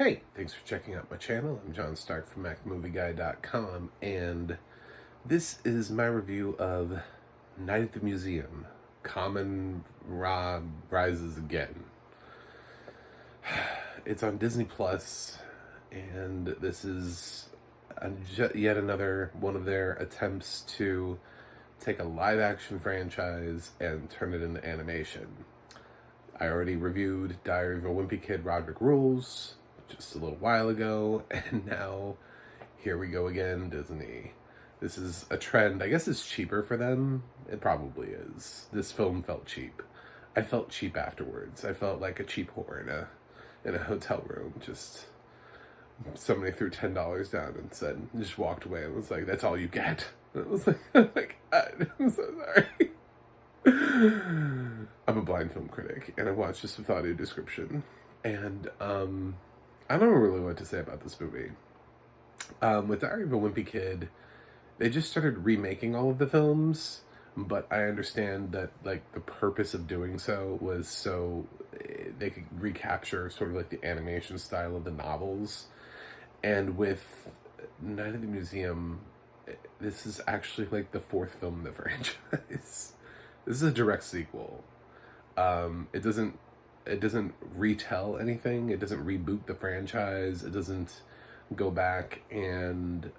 Hey, thanks for checking out my channel. I'm John Stark from MacMovieGuy.com, and this is my review of Night at the Museum, Kah-Men-Rah Rises Again. It's on Disney Plus, and this is yet another one of their attempts to take a live-action franchise and turn it into animation. I already reviewed Diary of a Wimpy Kid, Roderick Rules just a little while ago, and now here we go again, Disney. This is a trend. I guess it's cheaper for them. It probably is. This film felt cheap. I felt cheap afterwards. I felt like a cheap whore in a hotel room. Just somebody threw $10 down and said, just walked away and was like, "That's all you get." And it was like, God, I'm so sorry. I'm a blind film critic, and I watched this with audio description, and I don't know really what to say about this movie. With Diary of a Wimpy Kid, they just started remaking all of the films, but I understand that like the purpose of doing so was so they could recapture sort of like the animation style of the novels. And with Night at the Museum, this is actually like the fourth film in the franchise. This is a direct sequel. It doesn't retell anything. It doesn't reboot the franchise. It doesn't go back and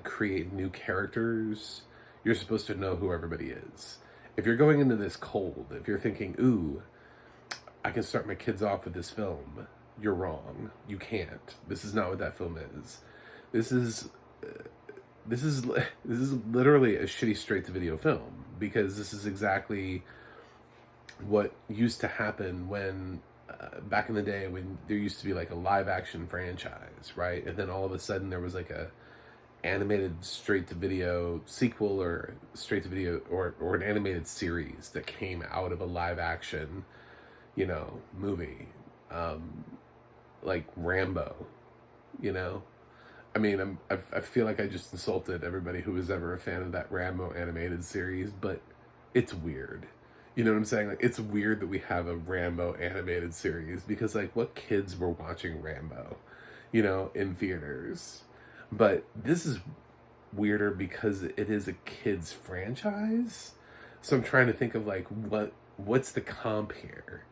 create new characters. You're supposed to know who everybody is. If you're going into this cold, if you're thinking, ooh, I can start my kids off with this film, you're wrong. You can't. This is not what that film is. This is literally a shitty straight-to-video film, because this is exactly what used to happen when back in the day, when there used to be like a live-action franchise, right? And then all of a sudden there was like a animated straight-to-video sequel, or straight-to-video, or an animated series that came out of a live-action, movie, like Rambo, I mean, I feel like I just insulted everybody who was ever a fan of that Rambo animated series, but it's weird. You know what I'm saying? Like, it's weird that we have a Rambo animated series, because like, what kids were watching Rambo, in theaters? But this is weirder because it is a kids franchise. So I'm trying to think of like, what's the comp here?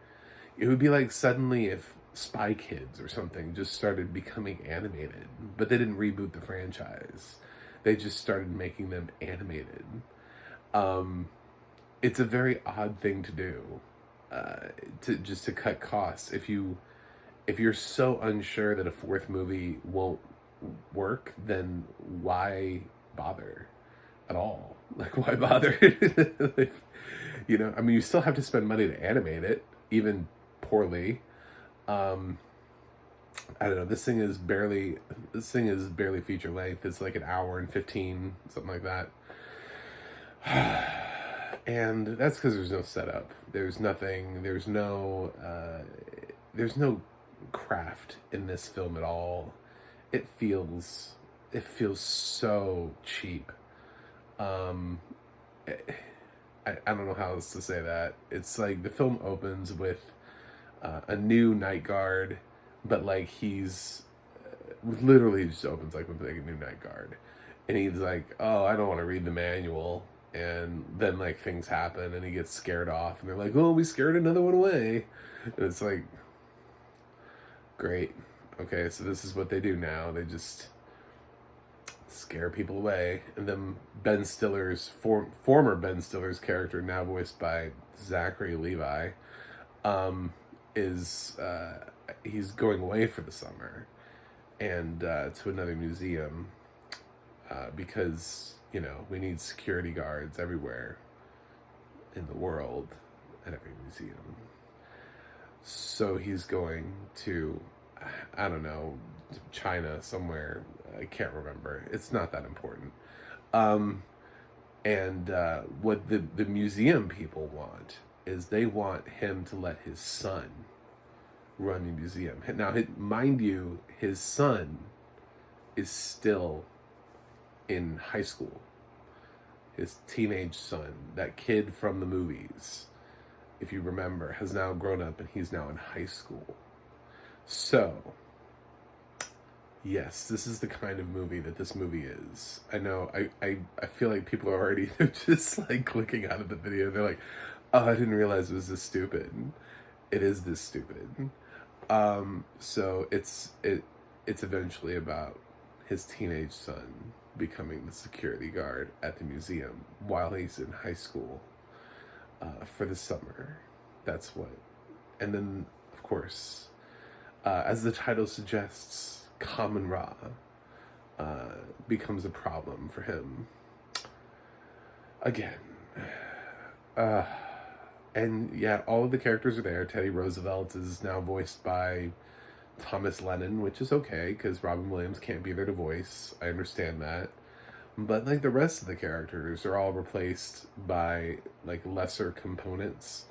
It would be like suddenly if Spy Kids or something just started becoming animated, but they didn't reboot the franchise. They just started making them animated. It's a very odd thing to do, to cut costs. If you're so unsure that a fourth movie won't work, then why bother at all? Like, why bother? I mean, you still have to spend money to animate it, even poorly. I don't know. This thing is barely feature length. It's like an hour and 15, something like that. And that's because there's no setup. There's nothing. There's no craft in this film at all. It feels so cheap. I don't know how else to say that. It's like the film opens with a new night guard, but like he's literally just opens like with like a new night guard, and he's like, "Oh, I don't want to read the manual." And then like things happen, and he gets scared off, and they're like, "Oh, we scared another one away." And it's like, great, okay, so this is what they do now. They just scare people away. And then Ben Stiller's former Ben Stiller's character, now voiced by Zachary Levi, is he's going away for the summer, and to another museum, because we need security guards everywhere in the world at every museum. So he's going to, I don't know, China somewhere. I can't remember. It's not that important. And what the museum people want is they want him to let his son run the museum. Now, mind you, his son is still in high school. His teenage son, that kid from the movies, if you remember, has now grown up and he's now in high school. So Yes, this is the kind of movie that this movie is. I know. I feel like people are already just like clicking out of the video. They're like, "Oh, I didn't realize it was this stupid." It is this stupid. So it's eventually about his teenage son becoming the security guard at the museum while he's in high school for the summer. That's what. And then, of course, as the title suggests, Kah-Men-Rah becomes a problem for him again. Uh, and yeah, all of the characters are there. Teddy Roosevelt is now voiced by Thomas Lennon, which is okay because Robin Williams can't be there to voice. I understand that. But like the rest of the characters are all replaced by like lesser components.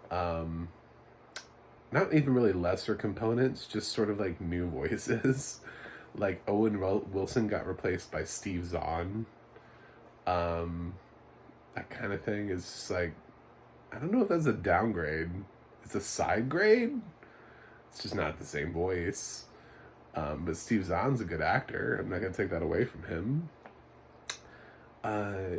Um, Not even really lesser components, just sort of like new voices. Like Owen Wilson got replaced by Steve Zahn. Um, that kind of thing is just like, I don't know if that's a downgrade. It's a side grade. It's just not the same voice. But Steve Zahn's a good actor. I'm not gonna take that away from him. Uh,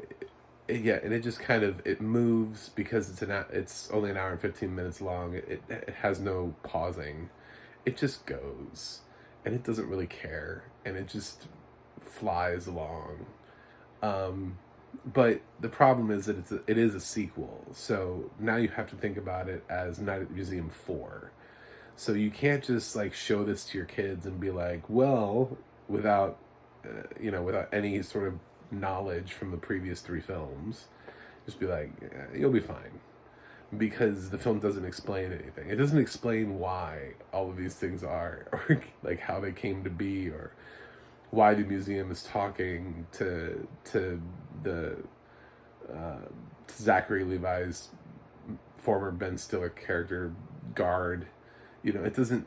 yeah, and it just kind of it moves because it's only an hour and 15 minutes long. It has no pausing. It just goes, and it doesn't really care, and it just flies along. But the problem is that it is a sequel, so now you have to think about it as Night at the Museum 4. So you can't just like show this to your kids and be like, well, without without any sort of knowledge from the previous three films, just be like, you'll be fine, because the film doesn't explain anything. It doesn't explain why all of these things are, or like how they came to be, or why the museum is talking to the to Zachary Levi's former Ben Stiller character guard. It doesn't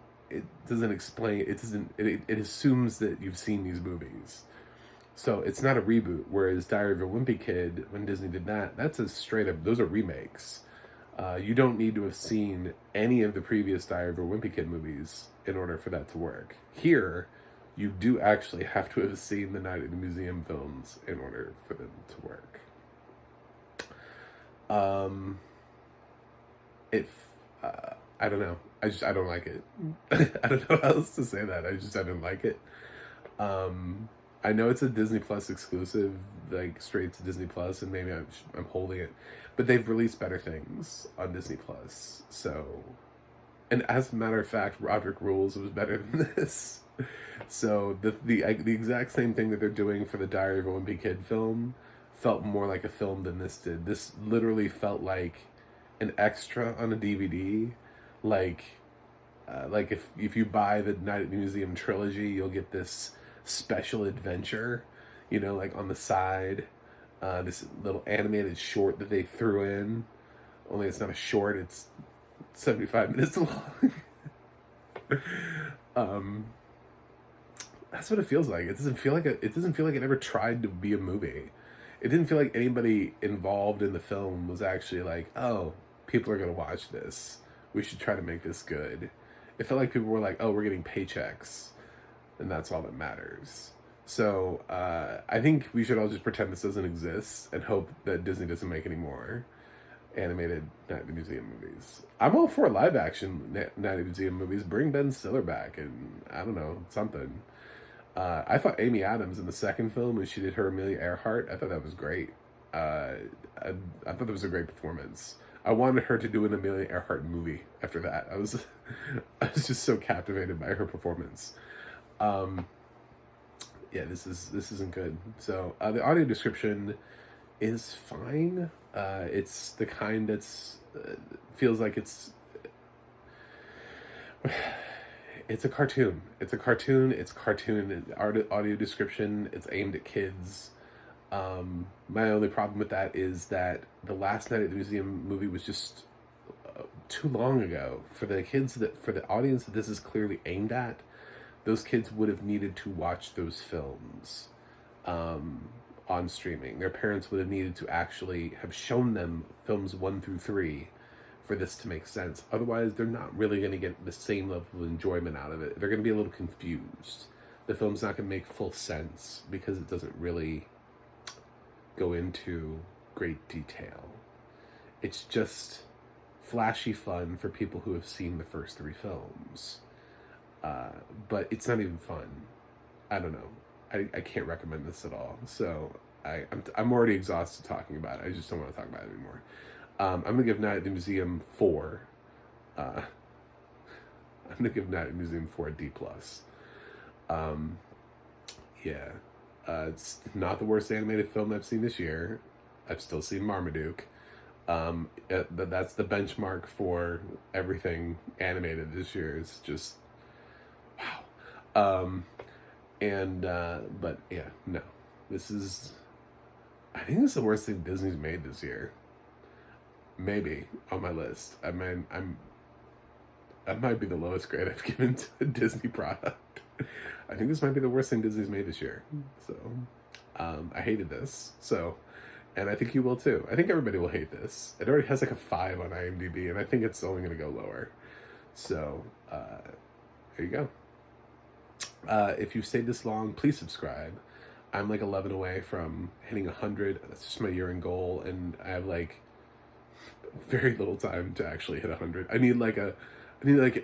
explain. It assumes that you've seen these movies. So it's not a reboot, whereas Diary of a Wimpy Kid, when Disney did that, that's a straight up, those are remakes. You don't need to have seen any of the previous Diary of a Wimpy Kid movies in order for that to work. Here, you do actually have to have seen the Night at the Museum films in order for them to work. If I don't know. I don't like it. I don't know how else to say that. I didn't like it. I know it's a Disney Plus exclusive, like straight to Disney Plus, and maybe I'm holding it, but they've released better things on Disney Plus. So, and as a matter of fact, Roderick Rules was better than this. So the exact same thing that they're doing for the Diary of a Wimpy Kid film felt more like a film than this did. This literally felt like an extra on a DVD, like if you buy the Night at the Museum trilogy, you'll get this special adventure, like on the side, this little animated short that they threw in. Only it's not a short; it's 75 minutes long. That's what it feels like. It doesn't feel like it ever tried to be a movie. It didn't feel like anybody involved in the film was actually like, oh, people are gonna watch this. We should try to make this good. It felt like people were like, oh, we're getting paychecks, and that's all that matters. So I think we should all just pretend this doesn't exist and hope that Disney doesn't make any more animated Night at the Museum movies. I'm all for live action Night at the Museum movies. Bring Ben Stiller back and, I don't know, something. I thought Amy Adams in the second film, when she did her Amelia Earhart, I thought that was great. I thought that was a great performance. I wanted her to do an Amelia Earhart movie after that. I was just so captivated by her performance. Yeah, this isn't good. So the audio description is fine. It's the kind that's feels like it's a cartoon. It's a cartoon. It's cartoon audio description. It's aimed at kids. My only problem with that is that the last Night at the Museum movie was just too long ago. For the audience that this is clearly aimed at, those kids would have needed to watch those films on streaming. Their parents would have needed to actually have shown them films 1 through 3 for this to make sense. Otherwise, they're not really going to get the same level of enjoyment out of it. They're going to be a little confused. the film's not going to make full sense because it doesn't really go into great detail. It's just flashy fun for people who have seen the first 3 films. But it's not even fun. I don't know. I can't recommend this at all. So I'm already exhausted talking about it. I just don't want to talk about it anymore. I'm going to give Night at the Museum 4. I'm going to give Night at the Museum 4 a D+. Yeah. It's not the worst animated film I've seen this year. I've still seen Marmaduke. That's the benchmark for everything animated this year. It's just wow. But yeah, no. I think this is the worst thing Disney's made this year. Maybe on my list. I mean, that might be the lowest grade I've given to a Disney product. I think this might be the worst thing Disney's made this year. So, I hated this. So, and I think you will too. I think everybody will hate this. It already has like a 5 on IMDb, and I think it's only going to go lower. So, there you go. If you've stayed this long, please subscribe. I'm like 11 away from hitting 100. That's just my year-end goal, and I have like very little time to actually hit 100. I need like an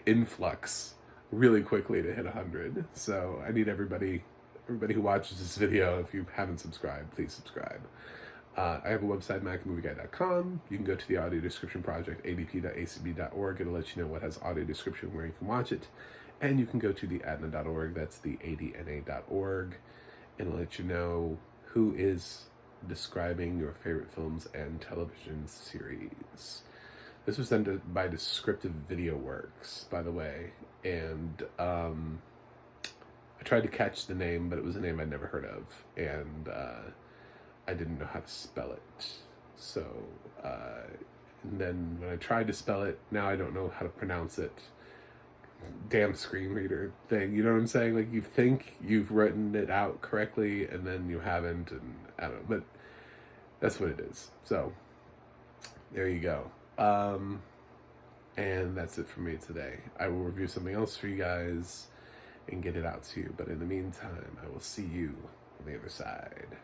influx really quickly to hit 100. So I need everybody who watches this video, if you haven't subscribed, please subscribe. I have a website, macmovieguy.com. You can go to the audio description project, adp.acb.org. It'll let you know what has audio description where you can watch it. And you can go to the adna.org, that's the adna.org, and it'll let you know who is describing your favorite films and television series. This was done by Descriptive Video Works, by the way, and I tried to catch the name, but it was a name I'd never heard of, and I didn't know how to spell it. So, and then when I tried to spell it, now I don't know how to pronounce it. Damn screen reader thing, you know what I'm saying? Like, you think you've written it out correctly, and then you haven't, and I don't know, but that's what it is. So, there you go. And that's it for me today. I will review something else for you guys and get it out to you, but in the meantime, I will see you on the other side.